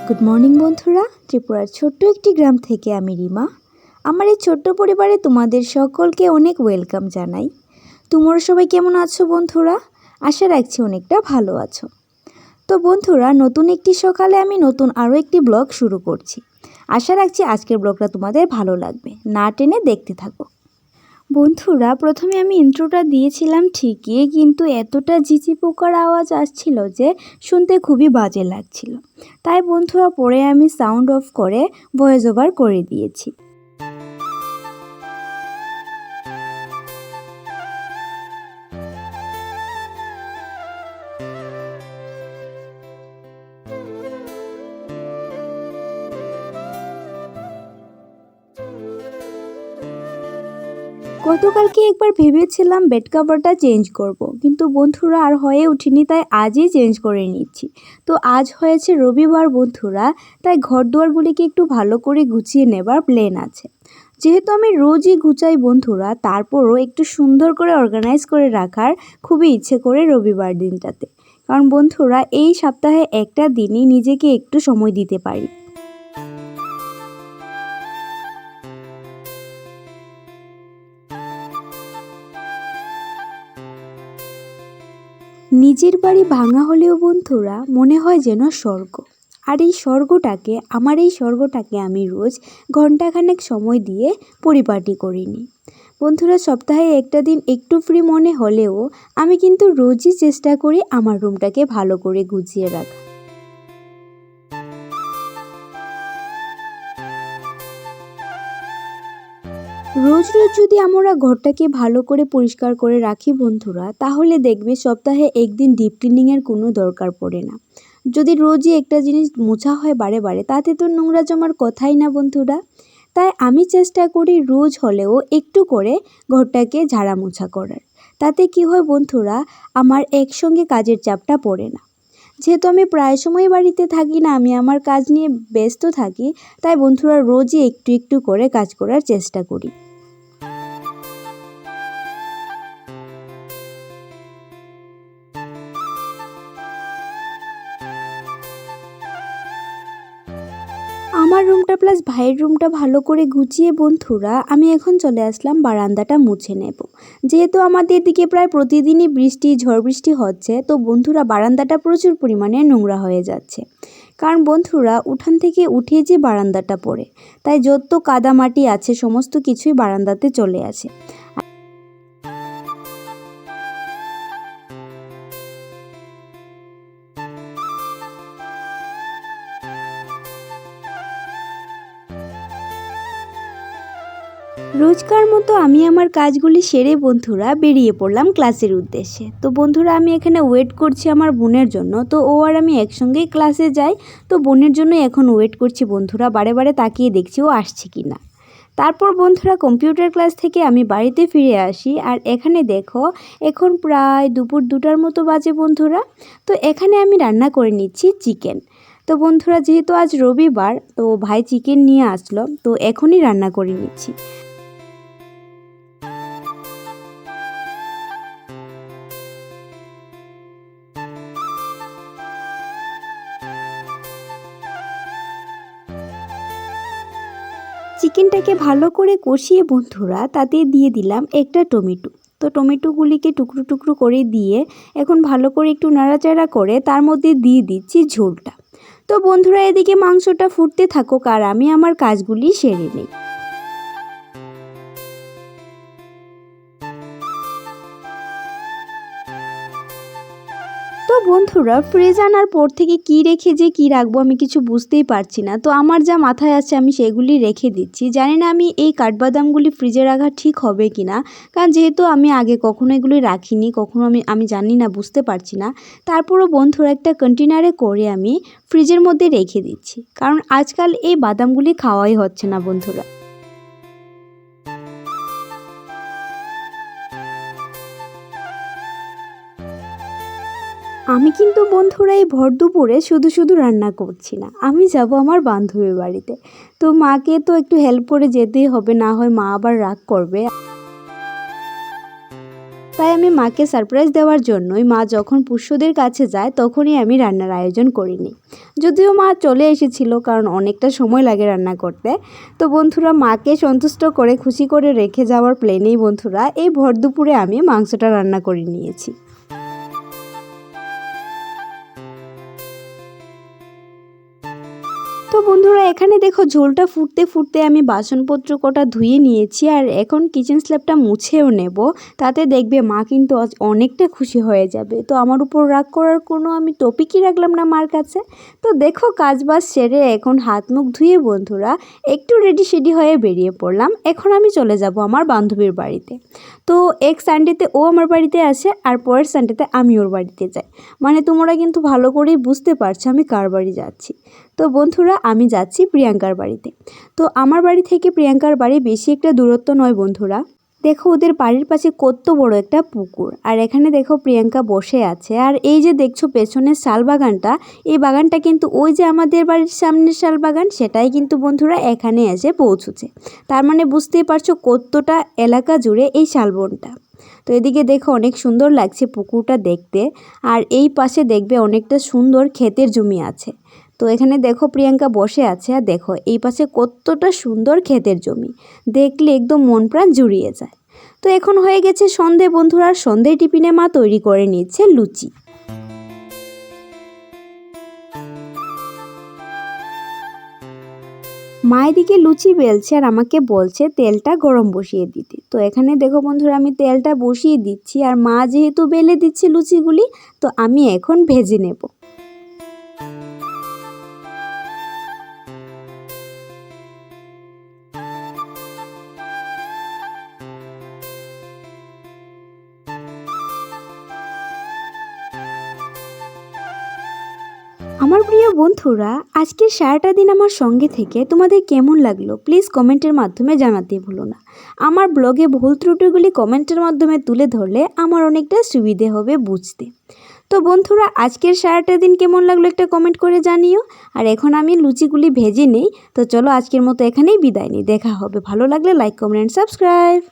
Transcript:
Good morning বন্ধুরা, ত্রিপুরার ছোট্ট একটি গ্রাম থেকে আমি রিমা। আমার এই ছোট্ট পরিবারে তোমাদের সকলকে অনেক ওয়েলকাম জানাই। তোমরা সবাই কেমন আছো বন্ধুরা? আশা রাখছি অনেকটা ভালো আছো। তো বন্ধুরা, নতুন একটি সকালে আমি নতুন আরও একটি ব্লগ শুরু করছি। আশা রাখছি আজকের ব্লগটা তোমাদের ভালো লাগবে, না টেনে দেখতে থাকো। বন্ধুরা, প্রথমে আমি ইন্ট্রোটা দিয়েছিলাম ঠিকই, কিন্তু এতটা ঝিঁঝি পোকার আওয়াজ আসছিল যে শুনতে খুবই বাজে লাগছিল। তাই বন্ধুরা, পরে আমি সাউন্ড অফ করে ভয়েস ওভার করে দিয়েছি। গতকালকে একবার ভেবেছিলাম বেড কভারটা চেঞ্জ করব, কিন্তু বন্ধুরা আর হয়ে উঠিনি, তাই আজই চেঞ্জ করে নিচ্ছি। তো আজ হয়েছে রবিবার বন্ধুরা, তাই ঘর দুয়ারগুলিকে একটু ভালো করে গুছিয়ে নেবার প্ল্যান আছে। যেহেতু আমি রোজই গুছাই বন্ধুরা, তারপরও একটু সুন্দর করে অর্গানাইজ করে রাখার খুবই ইচ্ছে করে রবিবার দিনটাতে। কারণ বন্ধুরা, এই সপ্তাহে একটা দিনই নিজেকে একটু সময় দিতে পারি। নিজের বাড়ি ভাঙা হলেও বন্ধুরা মনে হয় যেন স্বর্গ। আর এই স্বর্গটাকে আমি রোজ ঘন্টাখানেক সময় দিয়ে পরিপাটি করে নিই। বন্ধুরা, সপ্তাহে একটা দিন একটু ফ্রি মনে হলেও আমি কিন্তু রোজই চেষ্টা করি আমার রুমটাকে ভালো করে গুছিয়ে রাখা। রোজ রোজ যদি আমরা ঘরটাকে ভালো করে পরিষ্কার করে রাখি বন্ধুরা, তাহলে দেখবে সপ্তাহে একদিন ডিপ ক্লিনিংয়ের কোনো দরকার পড়ে না। যদি রোজই একটা জিনিস মোছা হয় বারে বারে, তাতে তো নোংরা জমার কথাই না বন্ধুরা। তাই আমি চেষ্টা করি রোজ হলেও একটু করে ঘরটাকে ঝাড়া মোছা করার। তাতে কি হয় বন্ধুরা, আমার একসঙ্গে কাজের চাপটা পড়ে না। যেহেতু আমি প্রায় সময় বাড়িতে থাকি না, আমি আমার কাজ নিয়ে ব্যস্ত থাকি, তাই বন্ধুরা রোজই একটু একটু করে কাজ করার চেষ্টা করি। আমার রুমটা প্লাস ভাইয়ের রুমটা ভালো করে গুছিয়ে বন্ধুরা, আমি এখন চলে আসলাম বারান্দাটা মুছে নেব। যেহেতু আমাদের দিকে প্রায় প্রতিদিনই ঝড় বৃষ্টি হচ্ছে, তো বন্ধুরা বারান্দাটা প্রচুর পরিমাণে নোংরা হয়ে যাচ্ছে। কারণ বন্ধুরা, উঠান থেকে উঠে যে বারান্দাটা পড়ে, তাই যত কাদামাটি আছে সমস্ত কিছুই বারান্দাতে চলে আসে। রোজকার মতো আমি আমার কাজগুলি সেরে বন্ধুরা বেরিয়ে পড়লাম ক্লাসের উদ্দেশ্যে। তো বন্ধুরা, আমি এখানে ওয়েট করছি আমার বোনের জন্য। তো ও আর আমি একসঙ্গেই ক্লাসে যাই। তো বোনের জন্য এখন ওয়েট করছি বন্ধুরা, বারে বারে তাকিয়ে দেখছি ও আসছে কি না। তারপর বন্ধুরা, কম্পিউটার ক্লাস থেকে আমি বাড়িতে ফিরে আসি। আর এখানে দেখো, এখন প্রায় দুপুর 2টার মতো বাজে বন্ধুরা। তো এখানে আমি রান্না করে নিচ্ছি চিকেন। তো বন্ধুরা, যেহেতু আজ রবিবার, তো ভাই চিকেন নিয়ে আসলো, তো এখনই রান্না করে নিচ্ছি। চিকেনটাকে ভালো করে কষিয়ে বন্ধুরা তাতে দিয়ে দিলাম একটা টমেটো। তো টমেটোগুলিকে টুকরো টুকরো করে দিয়ে এখন ভালো করে একটু নাড়াচাড়া করে তার মধ্যে দিয়ে দিচ্ছি ঝোলটা। তো বন্ধুরা, এদিকে মাংসটা ফুটতে থাকুক আর আমি আমার কাজগুলি সেরে নিই। তো বন্ধুরা, ফ্রিজ আনার পর থেকে কি রেখে যে কি রাখবো আমি কিছু বুঝতেই পারছি না। তো আমার যা মাথায় আছে আমি সেগুলি রেখে দিচ্ছি। জানি না আমি এই কাঠবাদামগুলি ফ্রিজে রাখা ঠিক হবে কি না, কারণ যেহেতু আমি আগে কখনো এগুলি রাখিনি, কখনো আমি জানি না, বুঝতে পারছি না। তারপরও বন্ধুরা, একটা কন্টেনারে করে আমি ফ্রিজের মধ্যে রেখে দিচ্ছি, কারণ আজকাল এই বাদামগুলি খাওয়াই হচ্ছে না বন্ধুরা। আমি কিন্তু বন্ধুরা এই ভর দুপুরে শুধু শুধু রান্না করছি না, আমি যাব আমার বান্ধবীর বাড়িতে। তো মাকে তো একটু হেল্প করে যেতেই হবে, না হয় মা আবার রাগ করবে। তাই আমি মাকে সারপ্রাইজ দেওয়ার জন্যই মা যখন পুষ্যদের কাছে যায় তখনই আমি রান্নার আয়োজন করিনি। যদিও মা চলে এসেছিল, কারণ অনেকটা সময় লাগে রান্না করতে। তো বন্ধুরা, মাকে সন্তুষ্ট করে খুশি করে রেখে যাওয়ার প্ল্যানেই বন্ধুরা এই ভর দুপুরে আমি মাংসটা রান্না করে নিয়েছি। তো বন্ধুরা, এখানে দেখো ঝোলটা ফুটতে ফুটতে আমি বাসনপত্র কটা ধুয়ে নিয়েছি, আর এখন কিচেন স্ল্যাবটা মুছেও নেব। তাতে দেখবে মা কিন্তু আজ অনেকটা খুশি হয়ে যাবে। তো আমার উপর রাগ করার কোনো আমি টপিকই রাখলাম না মার কাছে। তো দেখো কাজবাজ সেরে এখন হাত মুখ ধুয়ে বন্ধুরা একটু রেডি সেডি হয়ে বেরিয়ে পড়লাম। এখন আমি চলে যাব আমার বান্ধবীর বাড়িতে। তো এক সানডেতে ও আমার বাড়িতে আসে, আর পরের সানডেতে আমি ওর বাড়িতে যাই। মানে তোমরা কিন্তু ভালো করেই বুঝতে পারছো আমি কার বাড়ি যাচ্ছি। তো বন্ধুরা, আমি যাচ্ছি প্রিয়াঙ্কার বাড়িতে। তো আমার বাড়ি থেকে প্রিয়াঙ্কার বাড়ি বেশি একটা দূরত্ব নয় বন্ধুরা। দেখো ওদের বাড়ির পাশে কত বড় একটা পুকুর, আর এখানে দেখো প্রিয়াঙ্কা বসে আছে। আর এই যে দেখছো পেছনের শাল বাগানটা, এই বাগানটা কিন্তু ওই যে আমাদের বাড়ির সামনের শাল বাগান, সেটাই কিন্তু বন্ধুরা এখানে এসে পৌঁছেছে। তার মানে বুঝতেই পারছো কতটা এলাকা জুড়ে এই শালবনটা। তো এদিকে দেখো অনেক সুন্দর লাগছে পুকুরটা দেখতে। আর এই পাশে দেখবে অনেকটা সুন্দর ক্ষেতের জমি আছে। তো এখানে দেখো প্রিয়াঙ্কা বসে আছে, আর দেখো এই পাশে কতটা সুন্দর ক্ষেতের জমি, দেখলে একদম মন প্রাণ জুড়িয়ে যায়। তো এখন হয়ে গেছে সন্ধে বন্ধুরা, আর সন্ধে টিফিনে মা তৈরি করে নিচ্ছে লুচি। মা এদিকে লুচি বেলছে আর আমাকে বলছে তেলটা গরম বসিয়ে দিতে। তো এখানে দেখো বন্ধুরা আমি তেলটা বসিয়ে দিচ্ছি, আর মা যেহেতু বেলে দিচ্ছে লুচিগুলি, তো আমি এখন ভেজে নেব। আমার প্রিয় বন্ধুরা, আজকের সারাটা দিন আমার সঙ্গে থেকে তোমাদের কেমন লাগলো প্লিজ কমেন্টের মাধ্যমে জানাতে ভুলো না। আমার ব্লগে ভুল ত্রুটিগুলি কমেন্টের মাধ্যমে তুলে ধরলে আমার অনেকটা সুবিধে হবে বুঝতে। তো বন্ধুরা, আজকের সারাটা দিন কেমন লাগলো একটা কমেন্ট করে জানিও। আর এখন আমি লুচিগুলি ভেজে নেই। তো চলো আজকের মতো এখানেই বিদায় নিই। দেখা হবে, ভালো লাগলে লাইক কমেন্ট সাবস্ক্রাইব।